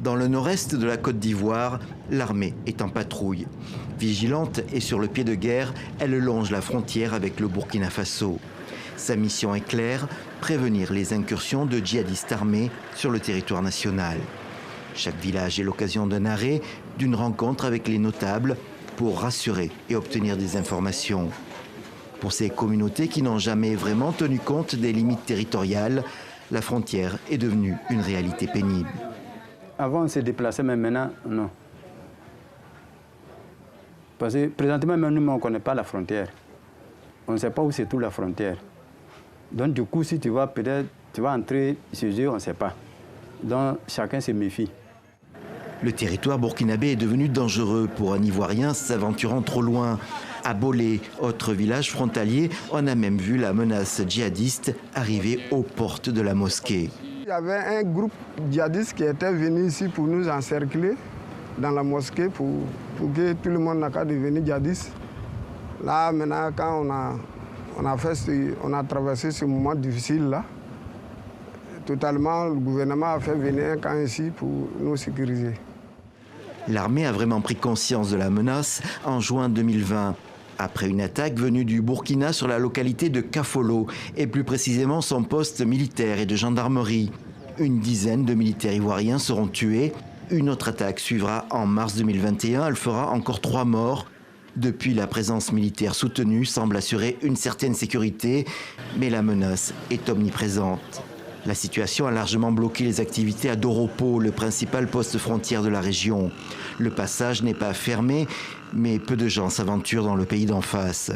Dans le nord-est de la Côte d'Ivoire, l'armée est en patrouille. Vigilante et sur le pied de guerre, elle longe la frontière avec le Burkina Faso. Sa mission est claire, prévenir les incursions de djihadistes armés sur le territoire national. Chaque village est l'occasion d'un arrêt, d'une rencontre avec les notables pour rassurer et obtenir des informations. Pour ces communautés qui n'ont jamais vraiment tenu compte des limites territoriales, la frontière est devenue une réalité pénible. Avant, on se déplaçait, mais maintenant, non. Parce que présentement, même nous, on ne connaît pas la frontière. On ne sait pas où se trouve la frontière. Donc, du coup, si tu vas peut-être, tu vas entrer chez eux, on ne sait pas. Donc, chacun se méfie. Le territoire burkinabé est devenu dangereux pour un Ivoirien s'aventurant trop loin. À Bolé, autre village frontalier, on a même vu la menace djihadiste arriver aux portes de la mosquée. Il y avait un groupe djihadiste qui était venu ici pour nous encercler dans la mosquée pour que tout le monde n'a qu'à devenir djihadiste. Là, maintenant, quand on a traversé ce moment difficile-là, totalement, le gouvernement a fait venir un camp ici pour nous sécuriser. L'armée a vraiment pris conscience de la menace en juin 2020. Après une attaque venue du Burkina sur la localité de Kafolo et plus précisément son poste militaire et de gendarmerie. Une dizaine de militaires ivoiriens seront tués. Une autre attaque suivra en mars 2021. Elle fera encore 3 morts. Depuis, la présence militaire soutenue semble assurer une certaine sécurité, mais la menace est omniprésente. La situation a largement bloqué les activités à Doropo, le principal poste frontière de la région. Le passage n'est pas fermé, mais peu de gens s'aventurent dans le pays d'en face.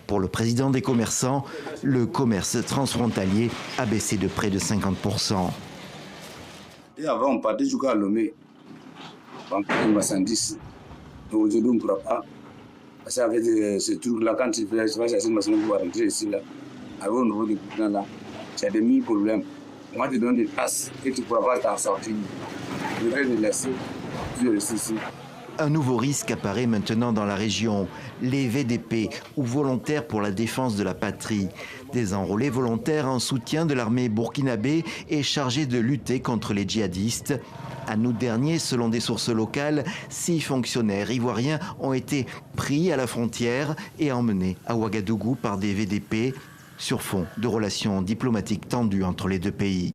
Pour le président des commerçants, le commerce transfrontalier a baissé de près de 50%. Et avant, on partait jusqu'à Lomé, en marchandises. Donc aujourd'hui, on ne pourra pas. Parce qu'avec ce truc-là, quand tu vas chercher une marchandise pour rentrer ici, là, au niveau du Burkina, là, tu as des mini-problèmes. Moi, tu donnes des tasses et tu ne pourras pas t'en sortir. Je vais me laisser, je reste ici. Un nouveau risque apparaît maintenant dans la région, les VDP, ou volontaires pour la défense de la patrie. Des enrôlés volontaires en soutien de l'armée burkinabé et chargés de lutter contre les djihadistes. En août dernier, selon des sources locales, 6 fonctionnaires ivoiriens ont été pris à la frontière et emmenés à Ouagadougou par des VDP sur fond de relations diplomatiques tendues entre les deux pays.